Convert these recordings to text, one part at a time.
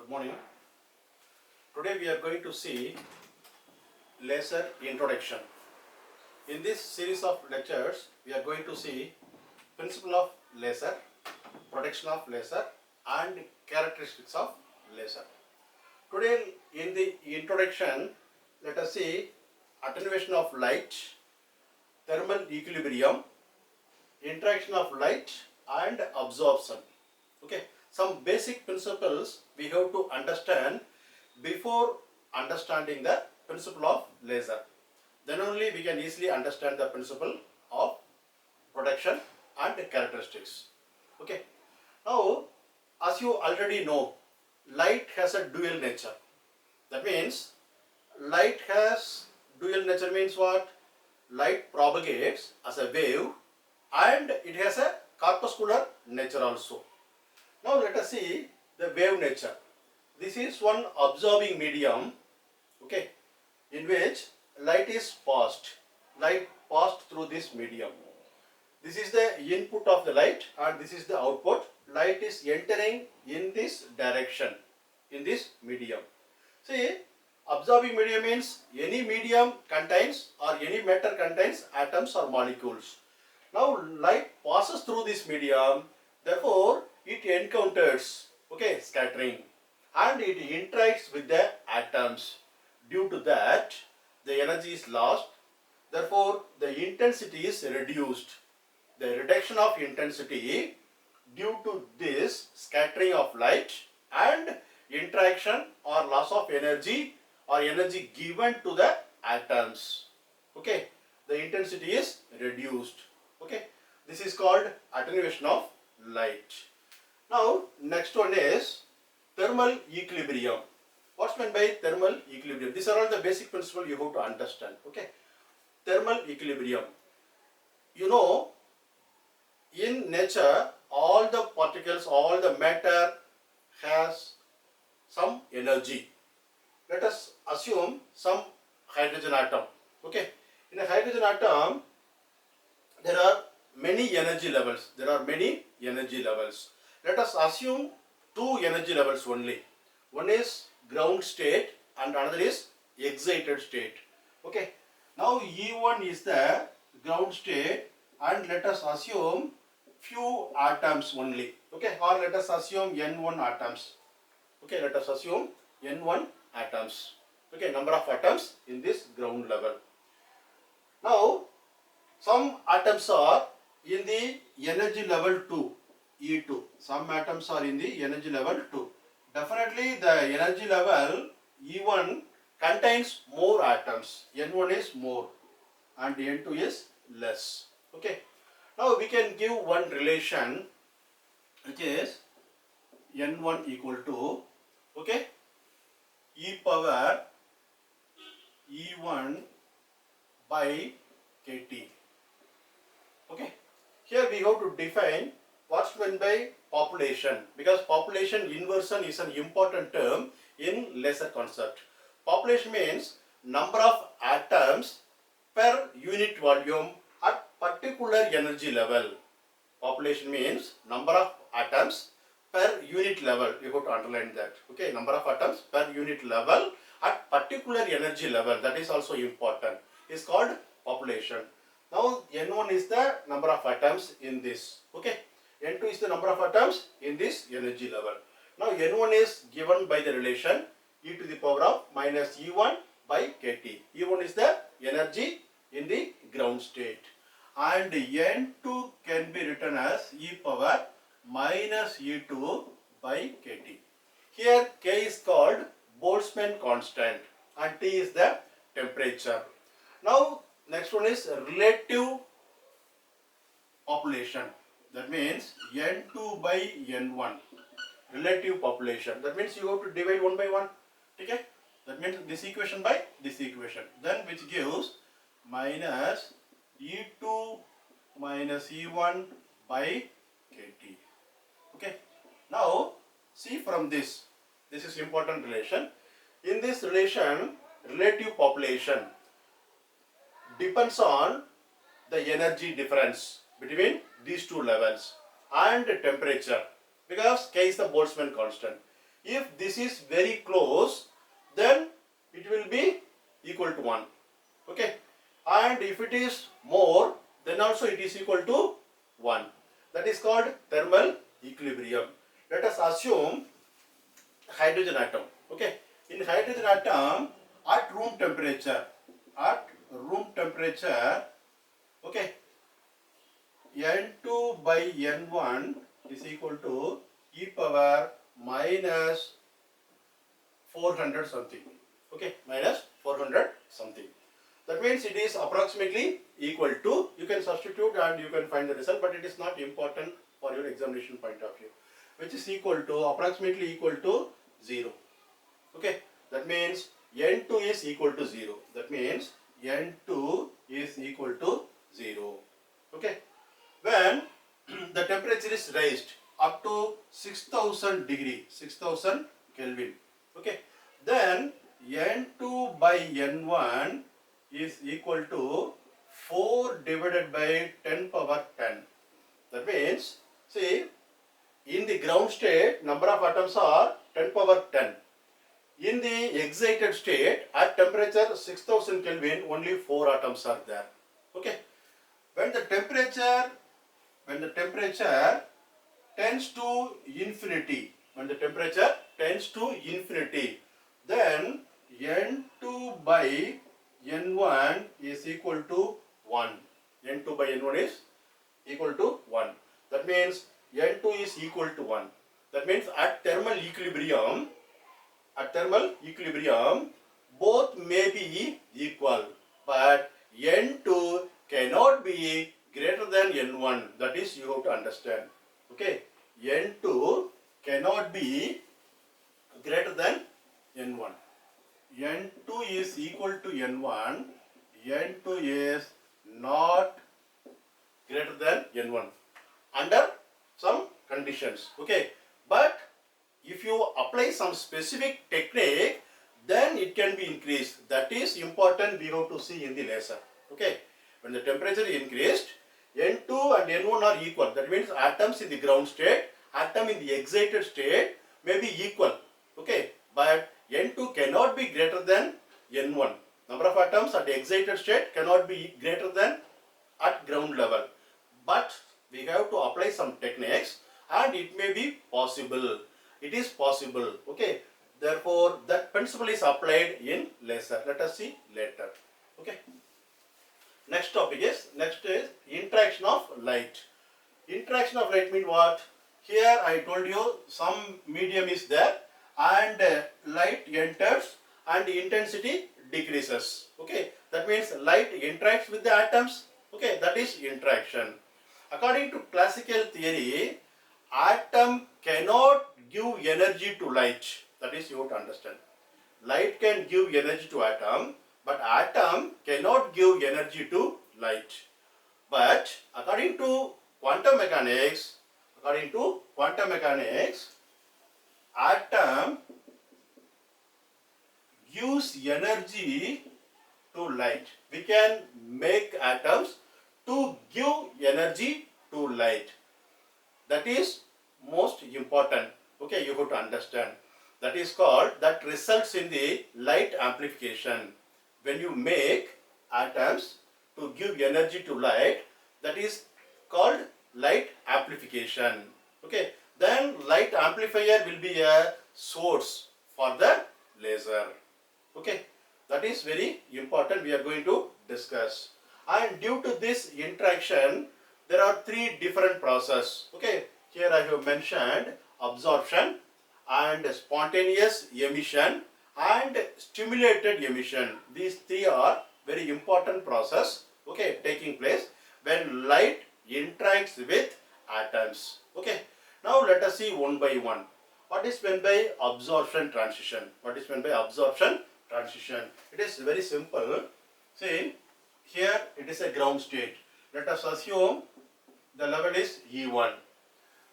Good morning. Today we are going to see laser introduction. In this series of lectures, we are going to see principle of laser, protection of laser and characteristics of laser. Today in the introduction, let us see attenuation of light, thermal equilibrium, interaction of light and absorption. Okay, some basic principles we have to understand before understanding the principle of laser. Then only we can easily understand the principle of protection and characteristics. Okay, now as you already know, light has a dual nature. That means light has dual nature means what? Light propagates as a wave and it has a corpuscular nature also. Now let us see the wave nature. This is one absorbing medium, okay, in which light is passed. Light passed through this medium. This is the input of the light and this is the output. Light is entering in this direction, in this medium. See, absorbing medium means any medium contains or any matter contains atoms or molecules. Now light passes through this medium, therefore it encounters, okay, scattering and it interacts with the atoms. Due to that, the energy is lost, therefore the intensity is reduced. The reduction of intensity due to this scattering of light and interaction or loss of energy or energy given to the atoms. Okay, the intensity is reduced. Okay, this is called attenuation of light. Now, next one is thermal equilibrium. What's meant by thermal equilibrium? These are all the basic principles you have to understand. Okay, thermal equilibrium. You know, in nature, all the particles, all the matter has some energy. Let us assume some hydrogen atom. Okay, in a hydrogen atom, there are many energy levels. Let us assume two energy levels only. One is ground state and another is excited state. Okay. Now E1 is the ground state and let us assume few atoms only. Okay. Or let us assume N1 atoms. Okay. Let us assume N1 atoms. Okay. Number of atoms in this ground level. Now some atoms are in the energy level 2, E2. Some atoms are in the energy level 2. Definitely the energy level E1 contains more atoms. N1 is more and N2 is less. Okay. Now we can give one relation which is N1 equal to, okay, E power E1 by KT. Okay. Here we have to define what's meant by population, because population inversion is an important term in laser concept. Population means number of atoms per unit volume at particular energy level. Population means number of atoms per unit level. You have to underline that. Okay, number of atoms per unit level at particular energy level. That is also important. Is called population. Now N1 is the number of atoms in this. Okay. N2 is the number of atoms in this energy level. Now N1 is given by the relation e to the power of minus E1 by KT. E1 is the energy in the ground state. And N2 can be written as e power minus E2 by KT. Here K is called Boltzmann constant and T is the temperature. Now next one is relative population. That means N2 by N1. Relative population. That means you have to divide one by one. Okay? That means this equation by this equation. Then which gives minus E2 minus E1 by KT. Okay? Now see from this. This is important relation. In this relation, relative population depends on the energy difference between these two levels and temperature, because K is the Boltzmann constant. If this is very close, then it will be equal to 1. Okay, and if it is more, then also it is equal to 1. That is called thermal equilibrium. Let us assume hydrogen atom. Okay, in hydrogen atom at room temperature, okay, N2 by N1 is equal to e power minus 400 something. Okay, minus 400 something. That means it is approximately equal to, you can substitute and you can find the result, but it is not important for your examination point of view, which is equal to, approximately equal to 0. Okay, that means N2 is equal to 0. That means N2 is equal to 0. Okay, when the temperature is raised up to 6000 degree, 6000 Kelvin. Okay, then N2 by N1 is equal to 4 divided by 10 power 10. That means, see, in the ground state, number of atoms are 10 power 10. In the excited state, at temperature 6000 Kelvin, only 4 atoms are there. Okay, when the temperature tends to infinity, then N2 by N1 is equal to 1. N2 by N1 is equal to 1. That means N2 is equal to 1. That means at thermal equilibrium, both may be equal, but N2 cannot be greater than N1. That is, you have to understand. Okay, N2 cannot be greater than N1. N2 is equal to N1. N2 is not greater than N1 under some conditions. Okay, but if you apply some specific technique, then it can be increased. That is important, we have to see in the laser. Okay, when the temperature is increased, N2 and N1 are equal. That means atoms in the ground state, atom in the excited state may be equal. Okay, but N2 cannot be greater than N1. Number of atoms at the excited state cannot be greater than at ground level. But we have to apply some techniques and it may be possible. It is possible. Okay, therefore that principle is applied in laser. Let us see later. Okay. Next is interaction of light. Interaction of light means what? Here I told you some medium is there and light enters and intensity decreases. Okay, that means light interacts with the atoms. Okay, that is interaction. According to classical theory, atom cannot give energy to light. That is, you have to understand. Light can give energy to atom, but atom cannot give energy to light. But according to quantum mechanics, atom gives energy to light. We can make atoms to give energy to light. That is most important. Okay, you have to understand. That is called, that results in the light amplification. When you make atoms to give energy to light, that is called light amplification. Okay, then light amplifier will be a source for the laser. Okay, that is very important, we are going to discuss. And due to this interaction, there are 3 different processes. Okay, here I have mentioned absorption and spontaneous emission and stimulated emission. These 3 are very important process, okay, taking place when light interacts with atoms. Okay, now let us see one by one. What is meant by absorption transition? It is very simple. See, here it is a ground state. Let us assume the level is E1.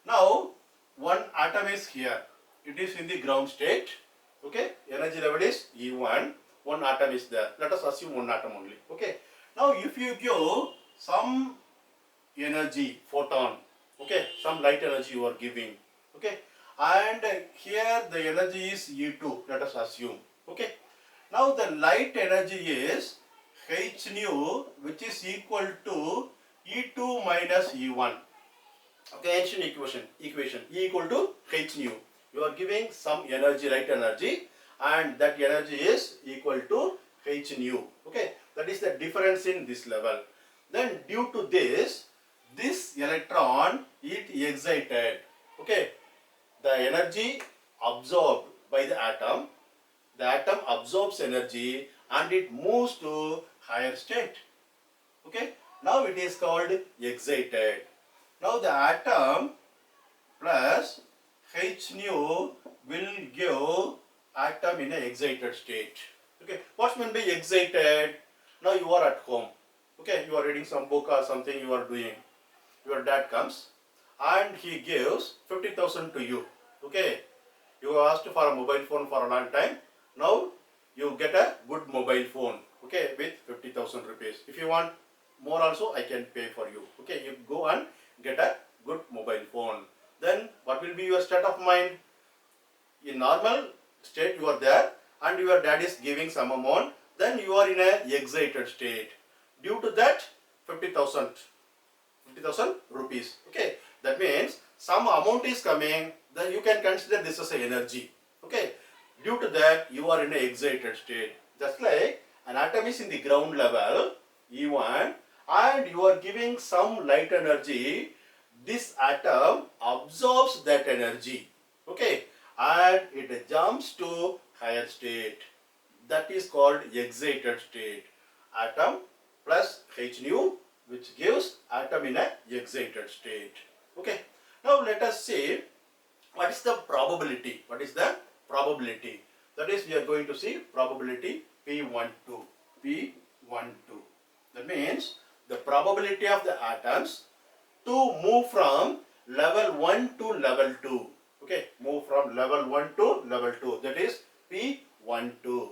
Now, one atom is here. It is in the ground state. Okay, energy level is E1. One atom is there. Let us assume one atom only. Okay. Now, if you give some energy, photon, okay, some light energy you are giving, okay, and here the energy is E2, let us assume. Okay. Now the light energy is h nu, which is equal to E2 minus E1. Okay, ancient equation E equal to h nu. You are giving some energy, light energy, and that energy is equal to h nu. Okay, that is the difference in this level. Then due to this electron is excited. Okay, the energy absorbed by the atom absorbs energy and it moves to higher state. Okay, now it is called excited. Now the atom plus h nu will give atom in an excited state. Okay, what's meant by excited? Now you are at home. Okay, you are reading some book or something you are doing. Your dad comes and he gives 50,000 to you. Okay, you asked for a mobile phone for a long time. Now you get a good mobile phone. Okay, with 50,000 rupees. If you want more also, I can pay for you. Okay, you go and get a good mobile phone. Then what will be your state of mind? In normal state you are there and your dad is giving some amount, then you are in a excited state. Due to that 50,000 rupees. Okay, that means some amount is coming, then you can consider this as a energy. Okay, due to that you are in a excited state. Just like an atom is in the ground level E1 and you are giving some light energy, this atom absorbs that energy. Okay, and it jumps to higher state. That is called excited state. Atom plus h nu, which gives atom in a excited state. Okay, now let us see what is the probability. What is the probability? That is, we are going to see probability P12. P12. That means the probability of the atoms to move from level 1 to level 2. Okay, move from level 1 to level 2. That is P12,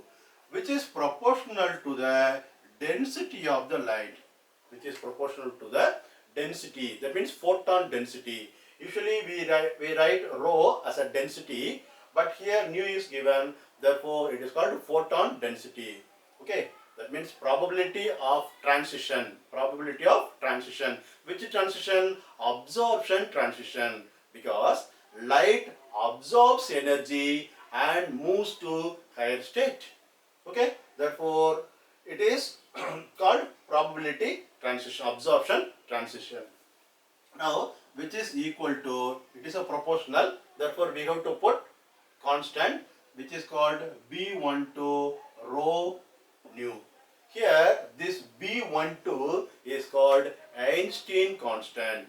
which is proportional to the density of the light. Which is proportional to the density. That means photon density. Usually we write rho as a density, but here nu is given, therefore it is called photon density. Okay, that means probability of transition. Probability of transition. Which transition? Absorption transition. Because light absorbs energy and moves to higher state. Okay, therefore it is called probability transition, absorption transition. Now, which is equal to, it is a proportional, therefore we have to put constant, which is called B12 rho nu. Here, this B12 is called Einstein constant.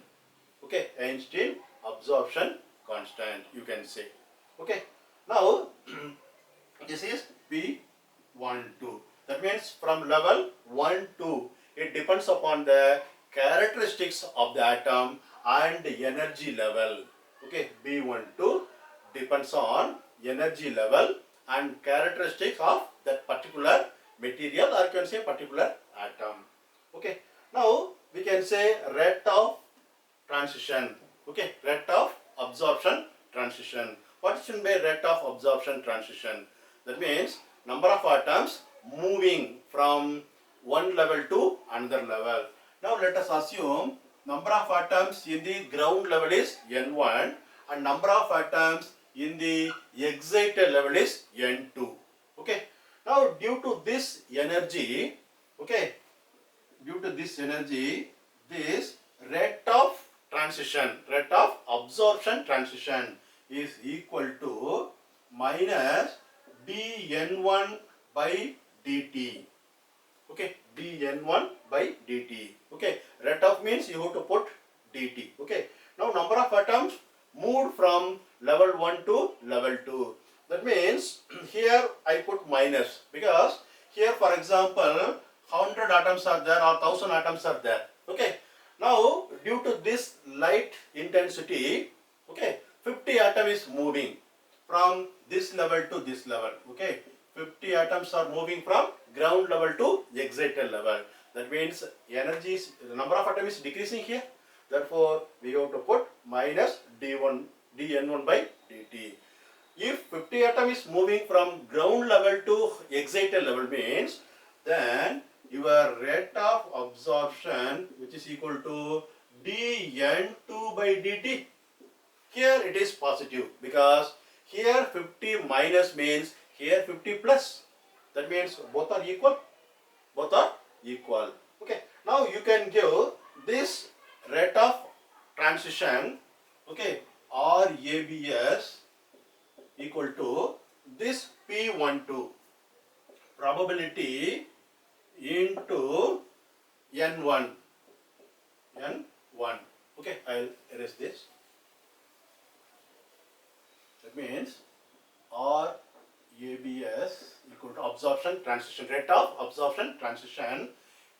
Okay, Einstein absorption constant, you can say. Okay, now this is P12. That means from level 1 to, it depends upon the characteristics of the atom and the energy level. Okay, B12 depends on energy level and characteristics of that particular material, or you can say particular atom. Okay, now we can say rate of transition. Okay, rate of absorption transition. What is meant by rate of absorption transition? That means number of atoms moving from one level to another level. Now let us assume number of atoms in the ground level is N1 and number of atoms in the excited level is N2. Okay. Now due to this energy, okay, due to this energy, this rate of transition, rate of absorption transition is equal to minus dN1 by dt. Okay, dN1 by dt. Okay, rate of means you have to put dt. Okay, now number of atoms moved from level 1 to level 2. That means here I put minus because here, for example, 100 atoms are there or 1000 atoms are there. Okay, now due to this light intensity, okay, 50 atom is moving from this level to this level. Okay, 50 atoms are moving from ground level to excited level. That means the number of atoms is decreasing here. Therefore, we have to put minus d1 dN1 by dt. If 50 atom is moving from ground level to excited level means, then your rate of absorption, which is equal to dN2 by dt. Here it is positive because here 50 minus means here 50 plus. That means both are equal. Both are equal. Okay. Now you can give this rate of transition, okay, RABS equal to this P12 probability into N1. N1. Okay, I'll erase this. That means RABS equal to absorption transition, rate of absorption transition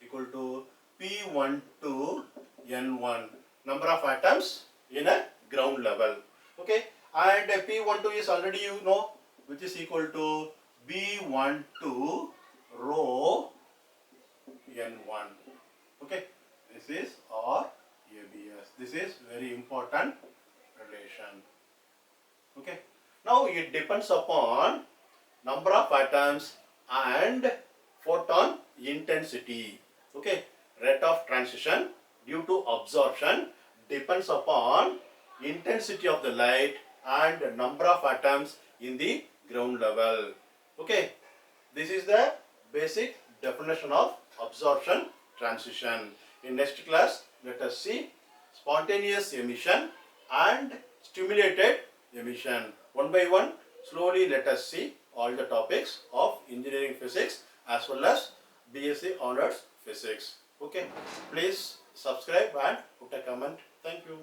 equal to P12 N1, number of atoms in a ground level. Okay, and P12 is already you know, which is equal to B12 rho N1. Okay, this is RABS. This is very important relation. Okay, now it depends upon number of atoms and photon intensity. Okay, rate of transition due to absorption depends upon intensity of the light and number of atoms in the ground level. Okay, this is the basic definition of absorption transition. In next class, let us see spontaneous emission and stimulated emission. One by one, slowly let us see all the topics of engineering physics as well as BSc Honors Physics. Okay, please subscribe and put a comment. Thank you.